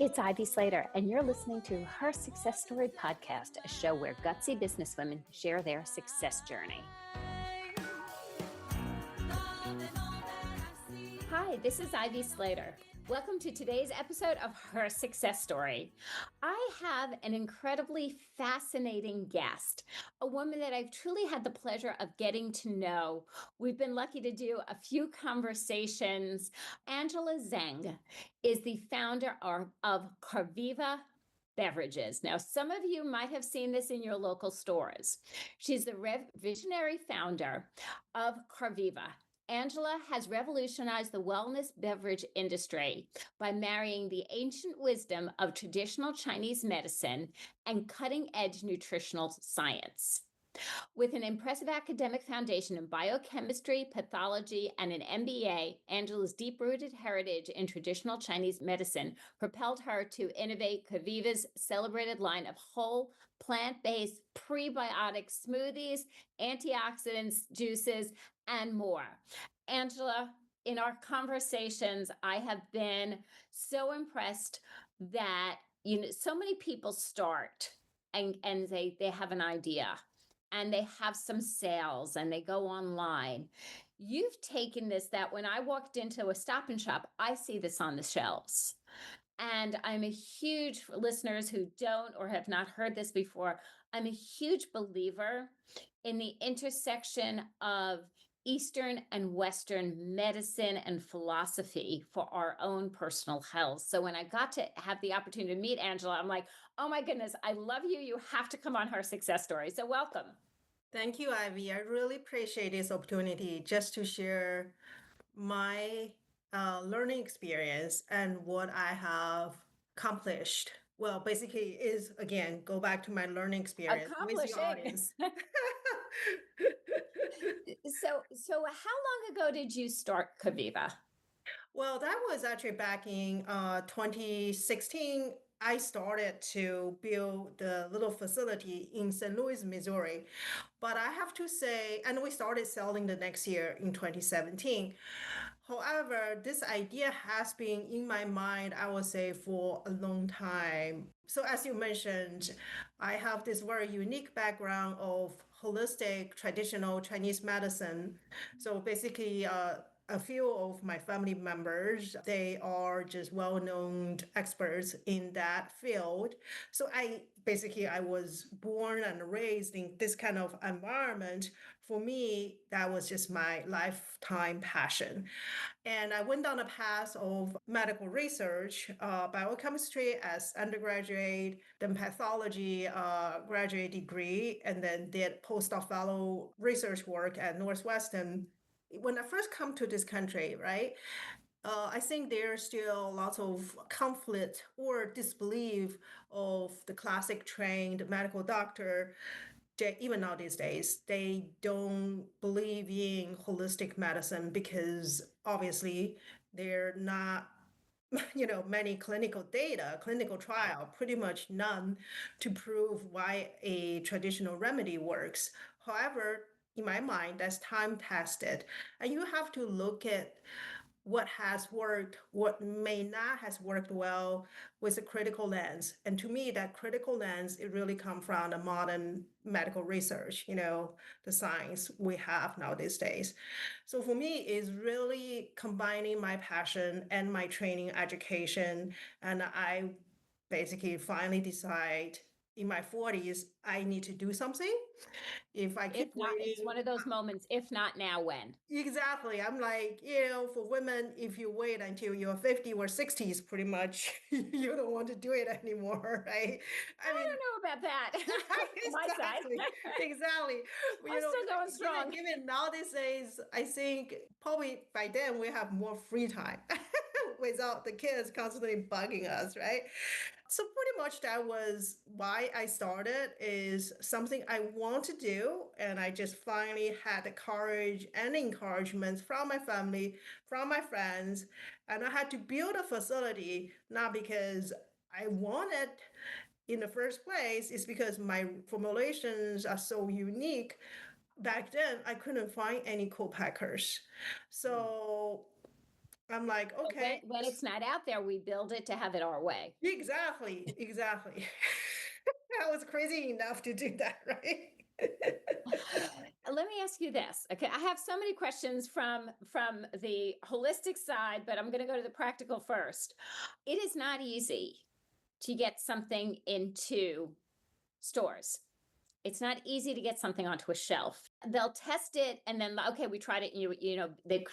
It's Ivy Slater, and you're listening to Her Success Story podcast, a show where gutsy businesswomen share their success journey. Hi, this is Ivy Slater. Welcome to today's episode of Her Success Story. I have an incredibly fascinating guest, a woman that I've truly had the pleasure of getting to know. We've been lucky to do a few conversations. Angela Zeng is the founder of Karviva Beverages. Now, some of you might have seen this in your local stores. She's the visionary founder of Karviva. Angela has revolutionized the wellness beverage industry by marrying the ancient wisdom of traditional Chinese medicine and cutting-edge nutritional science. With an impressive academic foundation in biochemistry, pathology, and an MBA, Angela's deep-rooted heritage in traditional Chinese medicine propelled her to innovate Karviva's celebrated line of whole, plant-based, prebiotic smoothies, antioxidants, juices, and more. Angela, in our conversations, I have been so impressed that so many people start and they have an idea and they have some sales and they go online. You've taken this that when I walked into a Stop and Shop, I see this on the shelves. And I'm a huge, listeners who don't or have not heard this before, I'm a huge believer in the intersection of Eastern and Western medicine and philosophy for our own personal health. So when I got to have the opportunity to meet Angela, I'm like, oh my goodness, I love you. You have to come on Her Success Story. So welcome. Thank you, Ivy. I really appreciate this opportunity just to share my learning experience and what I have accomplished. Well, basically is, again, go back to my learning experience with your audience. So how long ago did you start Karviva? Well, that was actually back in 2016. I started to build the little facility in St. Louis, Missouri. But I have to say, and we started selling the next year in 2017. However, this idea has been in my mind, I would say, for a long time. So as you mentioned, I have this very unique background of holistic, traditional Chinese medicine. So basically, a few of my family members, they are just well-known experts in that field. So I was born and raised in this kind of environment. For me, that was just my lifetime passion. And I went down a path of medical research, biochemistry as undergraduate, then pathology graduate degree, and then did postdoc fellow research work at Northwestern. When I first come to this country, right, I think there's still lots of conflict or disbelief of the classic trained medical doctor. Even now these days, they don't believe in holistic medicine because obviously they're not many clinical data, clinical trial, pretty much none to prove why a traditional remedy works. However, in my mind, that's time tested. And you have to look at what has worked, what may not has worked well with a critical lens. And to me, that critical lens, it really comes from the modern medical research, the science we have now these days. So for me, it's really combining my passion and my training education. And I basically finally decide in my 40s, I need to do something. If I keep waiting, it's one of those moments, if not now, when? Exactly. I'm like, for women, if you wait until you're 50 or 60s, pretty much you don't want to do it anymore, right? I don't know about that. Exactly. My side. Exactly. I'm still going strong. Given nowadays, I think probably by then we have more free time without the kids constantly bugging us, right? So pretty much that was why I started, is something I want to do. And I just finally had the courage and encouragement from my family, from my friends. And I had to build a facility, not because I wanted in the first place, it's because my formulations are so unique. Back then, I couldn't find any co-packers. So I'm like, But when, okay, when it's not out there, we build it to have it our way. exactly, exactly. I was crazy enough to do that, right? Let me ask you this. Okay, I have so many questions from the holistic side, but I'm going to go to the practical first. It is not easy to get something into stores. It's not easy to get something onto a shelf. They'll test it and then okay, we tried it and you know they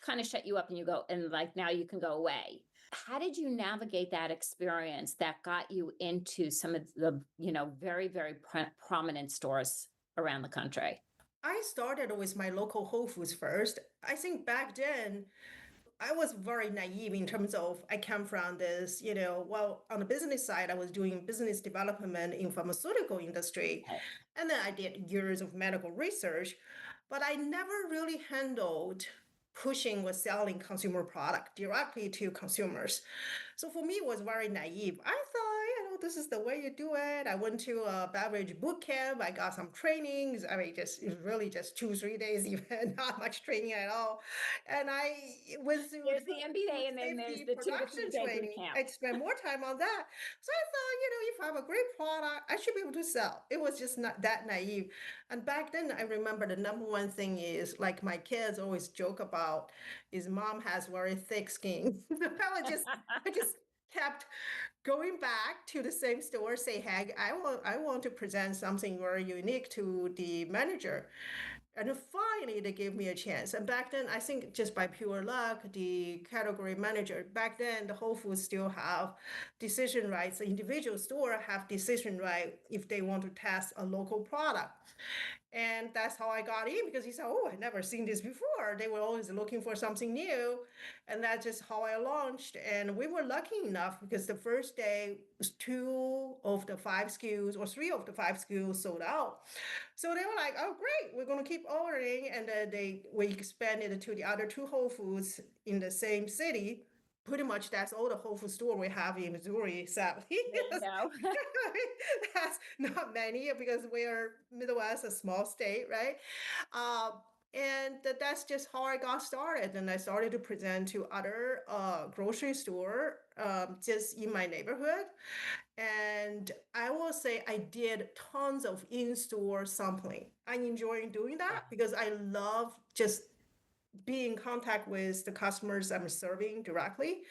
kind of shut you up and you go and like now you can go away. How did you navigate that experience that got you into some of the, very prominent stores around the country? I started with my local Whole Foods first. I think back then I was very naive in terms of I come from this, well, on the business side, I was doing business development in pharmaceutical industry. Okay. And then I did years of medical research, but I never really handled pushing or selling consumer product directly to consumers. So for me, it was very naive. I thought, this is the way you do it. I went to a beverage boot camp. I got some trainings. I mean, it was really just 2, 3 days, even not much training at all. And I went through There's food the MBA and then there's safety the 2 to 3 day boot production training. camp. I spent more time on that. So I thought, if I have a great product, I should be able to sell. It was just not that naive. And back then, I remember the number one thing is like my kids always joke about is mom has very thick skin. I just kept going back to the same store, say, hey, I want to present something very unique to the manager. And finally, they gave me a chance. And back then, I think just by pure luck, the category manager, back then, the Whole Foods still have decision rights. The individual store have decision right if they want to test a local product. And that's how I got in because he said, oh, I've never seen this before. They were always looking for something new. And that's just how I launched. And we were lucky enough because the first day, 2 of the 5 SKUs or 3 of the 5 SKUs sold out. So they were like, oh, great, we're going to keep ordering. And we expanded to the other 2 Whole Foods in the same city. Pretty much that's all the Whole Food store we have in Missouri, sadly. There you go. That's not many because we are Midwest, a small state, right? Uh, and that's just how I got started. And I started to present to other grocery store just in my neighborhood. And I will say I did tons of in-store sampling. I enjoy doing that because I love just be in contact with the customers I'm serving directly.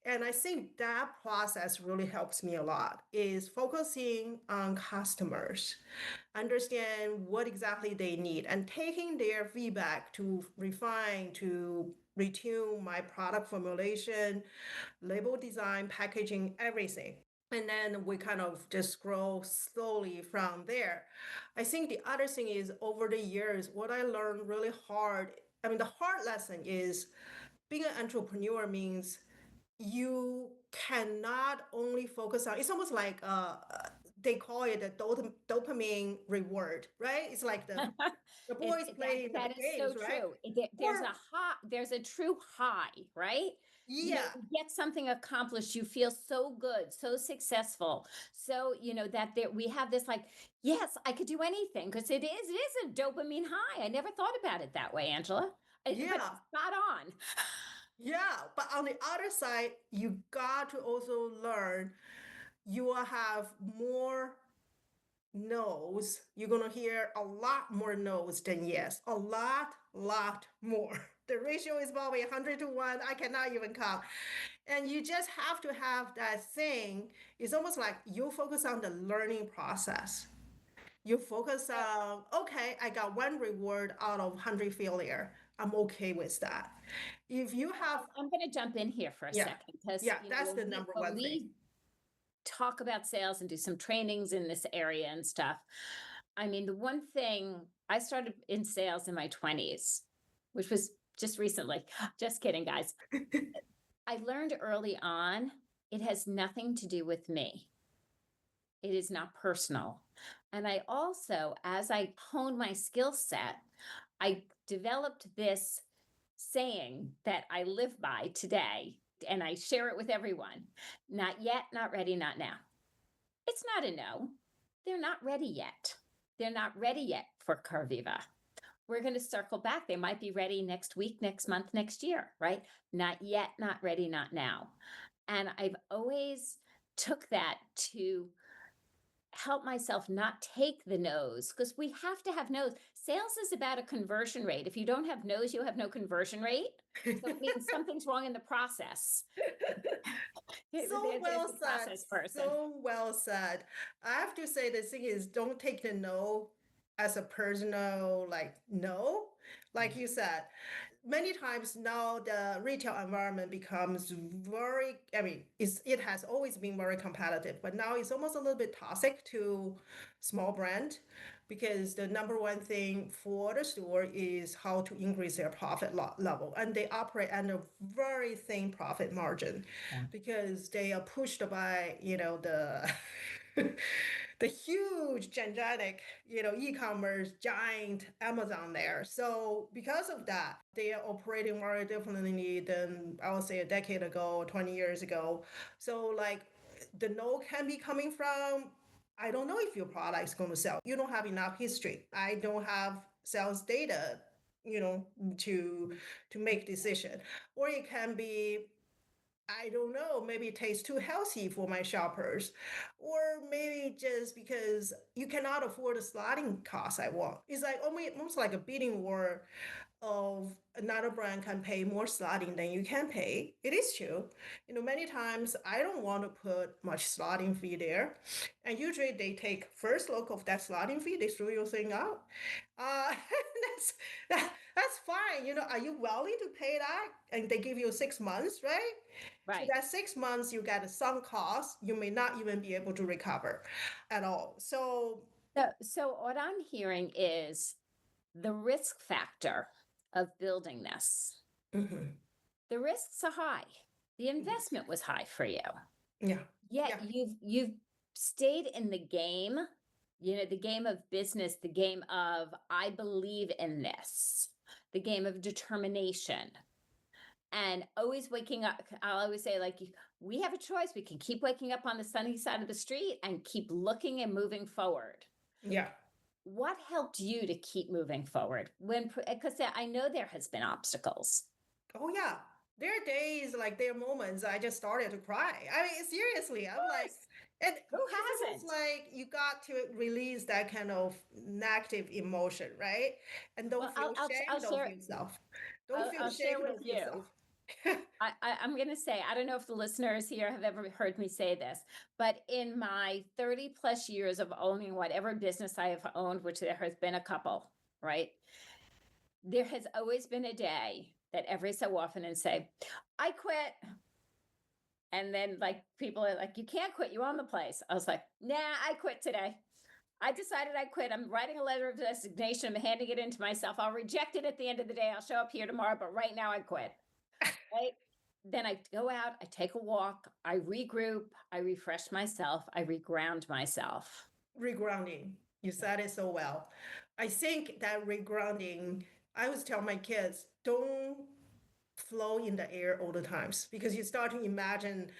And I think that process really helps me a lot is focusing on customers, understand what exactly they need and taking their feedback to refine, to retune my product formulation, label design, packaging, everything. And then we kind of just grow slowly from there. I think the other thing is over the years, what I learned really hard. I mean, the hard lesson is being an entrepreneur means you cannot only focus on it's almost like they call it a dopamine reward, right? It's like the boys playing the That is so games, right? true. Or There's a high, there's a true high, right? yeah, You get something accomplished, you feel so good, so successful. So, that we have this like, yes, I could do anything because it is a dopamine high. I never thought about it that way, Angela. But yeah, spot on. yeah. But on the other side, you got to also learn you will have more no's. You're gonna hear a lot more no's than yes. A lot more. The ratio is probably 100 to 1. I cannot even count. And you just have to have that thing. It's almost like you focus on the learning process. You focus So on, okay, I got one reward out of 100 failure. I'm okay with that. If you have, I'm going to jump in here for a yeah, second because, yeah, that's the number when one thing. we talk about sales and do some trainings in this area and stuff, I mean, the one thing I started in sales in my 20s, which was just recently. Just kidding, guys. I learned early on it has nothing to do with me. It is not personal. And I also, as I honed my skill set, I developed this saying that I live by today, and I share it with everyone. Not yet, not ready, not now. It's not a no. They're not ready yet. They're not ready yet for Karviva. we're going to circle back. They might be ready next week, next month, next year, right? Not yet, not ready, not now. And I've always took that to help myself not take the no's, because we have to have no's. Sales is about a conversion rate. If you don't have no's, you have no conversion rate. So it means something's wrong in the process. So There's well the said. process person. So well said. I have to say the thing is don't take the no as a personal like no. Like you said, many times now the retail environment becomes very, I mean, it has always been very competitive, but now it's almost a little bit toxic to small brand because the number one thing for the store is how to increase their profit level, and they operate at a very thin profit margin because they are pushed by the the huge gigantic e-commerce giant Amazon there. So because of that, they are operating very differently than I would say a decade ago, 20 years ago. So like the no can be coming from, I don't know if your product is going to sell. You don't have enough history. I don't have sales data, to make decision. Or it can be, I don't know, maybe it tastes too healthy for my shoppers. Or maybe just because you cannot afford the slotting cost I want. It's like almost like a bidding war of another brand can pay more slotting than you can pay. It is true. Many times I don't want to put much slotting fee there. And usually they take first look of that slotting fee, they throw your thing out. That's that's fine. Are you willing to pay that? And they give you 6 months, right? So Right. that 6 months you get some cost you may not even be able to recover at all. So So what I'm hearing is the risk factor of building this. mhm, The risks are high. The yes, investment was high for you. yeah, Yet yeah, you've stayed in the game, the game of business, the game of I believe in this, the game of determination. And always waking up, I'll always say, like, we have a choice. We can keep waking up on the sunny side of the street and keep looking and moving forward. yeah. What helped you to keep moving forward because I know there has been obstacles? Oh yeah. There are days, like there are moments I just started to cry. I mean, seriously, I'm like, Of and course. Who it's almost hasn't? like you got to release that kind of negative emotion, right? And don't Well, feel I'll shame, don't share feel self. Don't feel I'll share shame, with don't feel you. self. I'm going to say, I don't know if the listeners here have ever heard me say this, but in my 30 plus years of owning whatever business I have owned, which there has been a couple, right? There has always been a day that every so often and say, I quit. And then like people are like, you can't quit, you own the place. I was like, nah, I quit today. I decided I quit. I'm writing a letter of resignation. I'm handing it in to myself. I'll reject it at the end of the day. I'll show up here tomorrow, but right now I quit. Right? Then I go out, I take a walk, I regroup, I refresh myself, I reground myself. Regrounding. You Yeah. said it so well. I think that regrounding, I always tell my kids, don't flow in the air all the times because you start to imagine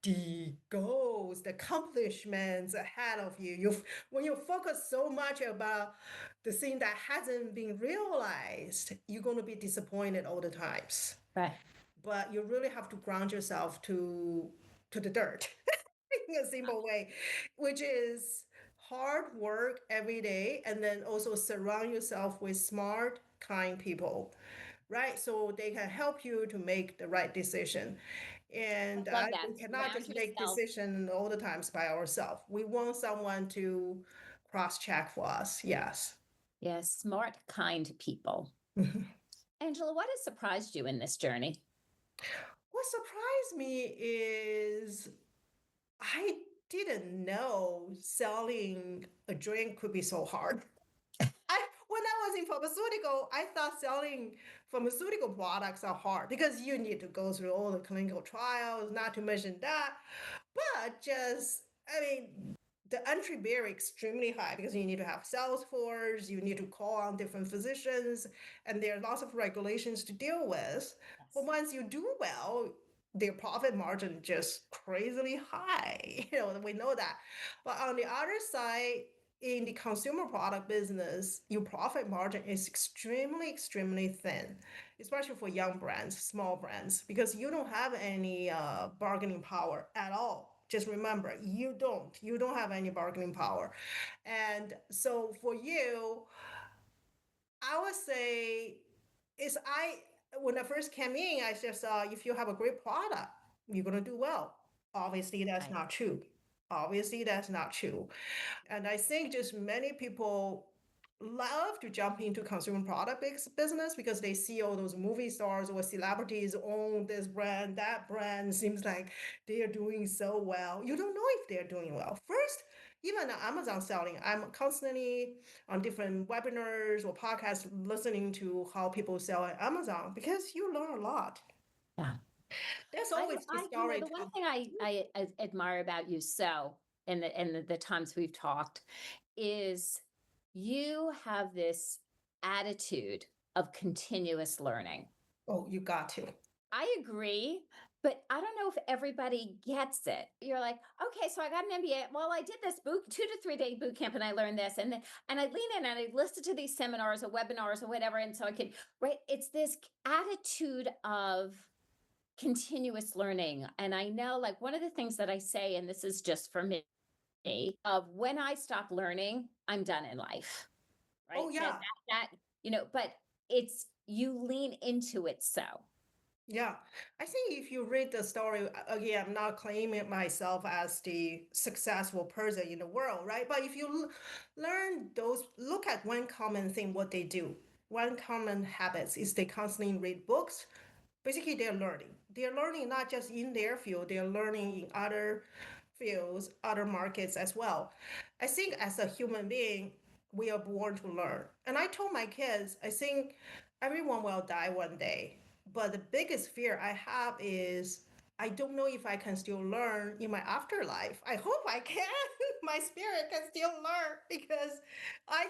the goals, the accomplishments ahead of you. When you focus so much about the thing that hasn't been realized, you're going to be disappointed all the times. Right. But you really have to ground yourself to the dirt in a simple way, which is hard work every day, and then also surround yourself with smart, kind people, right? So they can help you to make the right decision. I And love that. we cannot Surround just make yourself. decisions all the times by ourselves. We want someone to cross check for us. Yes. Yes, smart, kind people. Angela, what has surprised you in this journey? What surprised me is I didn't know selling a drink could be so hard. When I was in pharmaceutical, I thought selling pharmaceutical products are hard because you need to go through all the clinical trials, not to mention that. But just, I mean, the entry barrier extremely high because you need to have sales force, you need to call on different physicians, and there are lots of regulations to deal with. But Yes. once you do well, their profit margin just crazily high. We know that. But on the other side, in the consumer product business, your profit margin is extremely, extremely thin, especially for young brands, small brands, because you don't have any bargaining power at all. Just remember, you don't have any bargaining power. And so for you, I would say is when I first came in, I just if you have a great product, you're gonna do well. Obviously, that's Right. not true. Obviously, that's not true. And I think just many people love to jump into consumer product business because they see all those movie stars or celebrities own this brand, that brand seems like they are doing so well. You don't know if they're doing well. First, even Amazon selling, I'm constantly on different webinars or podcasts listening to how people sell at Amazon because you learn a lot. Yeah. There's always the story The one to thing I admire about you so in the times we've talked is you have this attitude of continuous learning. oh, you got to. I agree, but I don't know if everybody gets it. You're like, okay, so I got an MBA. Well, I did this 2 to 3 day boot camp, and I learned this, and I lean in and I listen to these seminars or webinars or whatever, and so I could right. It's this attitude of continuous learning, and I know like one of the things that I say, and this is just for me, of when I stop learning, I'm done in life, right? Oh yeah. But it's you lean into it so. Yeah, I think if you read the story, again, I'm not claiming myself as the successful person in the world, right? But if you learn those, look at one common thing, what they do. One common habits is they constantly read books. Basically, they're learning. They're learning not just in their field, they're learning in other fields, other markets as well. I think as a human being, we are born to learn. And I told my kids, I think everyone will die one day. But the biggest fear I have is I don't know if I can still learn in my afterlife. I hope I can. My spirit can still learn because I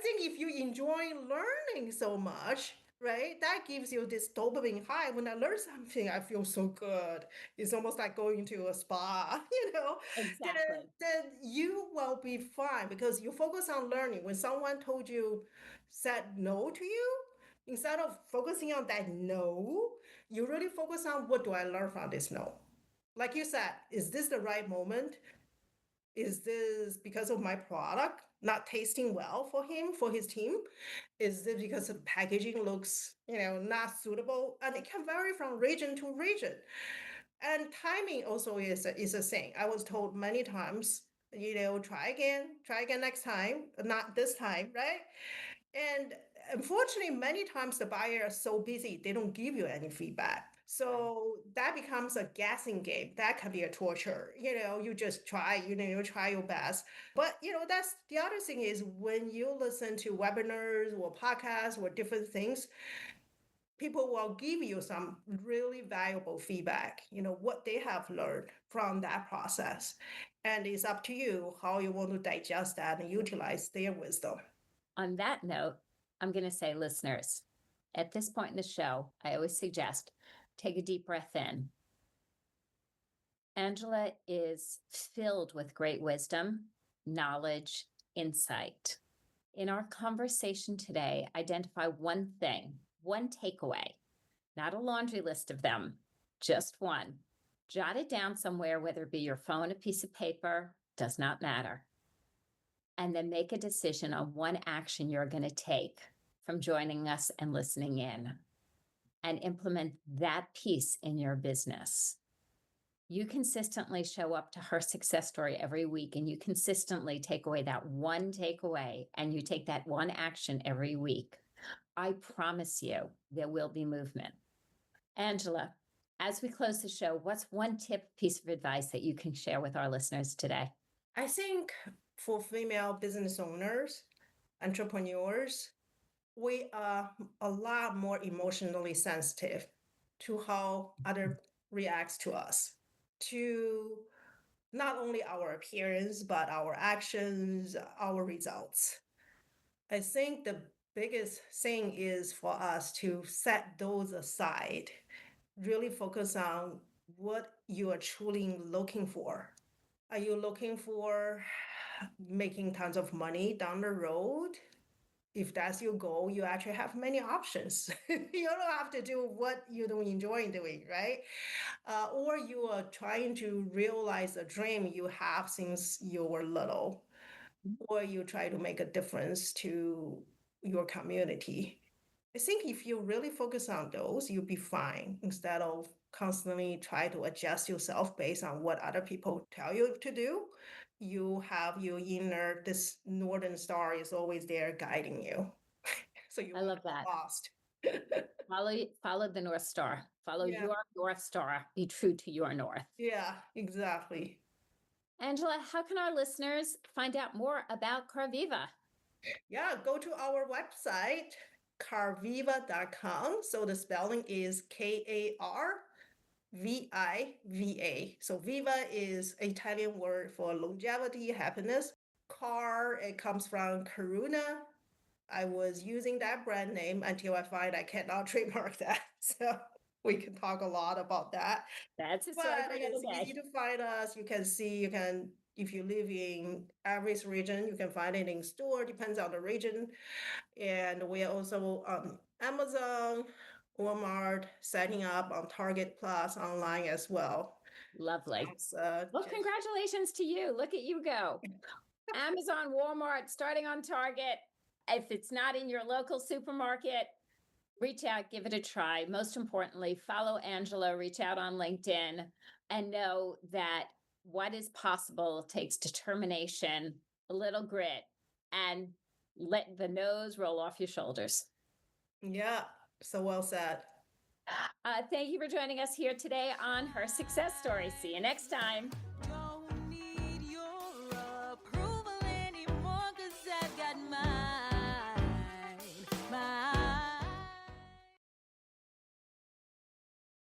think if you enjoy learning so much, right, that gives you this dopamine high. When I learn something, I feel so good. It's almost like going to a spa, then, Exactly. then you will be fine because you focus on learning. When someone told you, said no to you, instead of focusing on that no, you really focus on what do I learn from this no? Like you said, is this the right moment? Is this because of my product not tasting well for him, for his team? Is it because the packaging looks, not suitable? And it can vary from region to region. And timing also is a thing. I was told many times, try again next time, not this time, right? And unfortunately, many times the buyer is so busy, they don't give you any feedback. Right. So that becomes a guessing game. That can be a torture. You just try, you try your best. But, that's the other thing is when you listen to webinars or podcasts or different things, people will give you some really valuable feedback, what they have learned from that process. And it's up to you how you want to digest that and utilize their wisdom. On that note, I'm going to say, listeners, at this point in the show, I always suggest take a deep breath in. Angela is filled with great wisdom, knowledge, insight. In our conversation today, identify one thing, one takeaway, not a laundry list of them, just one. Jot it down somewhere, whether it be your phone, a piece of paper, does not matter. And then make a decision on one action you're going to take from joining us and listening in and implement that piece in your business. You consistently show up to her success story every week and you consistently take away that one takeaway and you take that one action every week. I promise you there will be movement. Angela, as we close the show, what's one tip, piece of advice that you can share with our listeners today? I think for female business owners, entrepreneurs, we are a lot more emotionally sensitive to how other reacts to us, to not only our appearance, but our actions, our results. I think the biggest thing is for us to set those aside, really focus on what you are truly looking for. Are you looking for making tons of money down the road, if that's your goal, you actually have many options. You don't have to do what you don't enjoy doing, right? Or you are trying to realize a dream you have since you were little, or you try to make a difference to your community. I think if you really focus on those, you'll be fine instead of constantly try to adjust yourself based on what other people tell you to do. You have your inner, this northern star is always there guiding you. So you I won't love get that. lost. Follow the North Star. Follow Yeah, your North Star. Be true to your North. yeah, exactly. Angela, how can our listeners find out more about Karviva? Yeah, go to our website, karviva.com. So the spelling is Karviva. So viva is Italian word for longevity, happiness. Car, it comes from Karuna. I was using that brand name until I find I cannot trademark that. So we can talk a lot about that. That's a story But for it's another easy day. to find us. You can see, if you live in Aries region, you can find it in store, depends on the region. And we are also on Amazon, Walmart, setting up on Target Plus online as well. Lovely. It's, Well, just congratulations to you. Look at you go. Amazon, Walmart, starting on Target. If it's not in your local supermarket, reach out, give it a try. Most importantly, follow Angela, reach out on LinkedIn, and know that what is possible takes determination, a little grit, and let the nose roll off your shoulders. yeah, so well said. Thank you for joining us here today on Her Success Story. See you next time.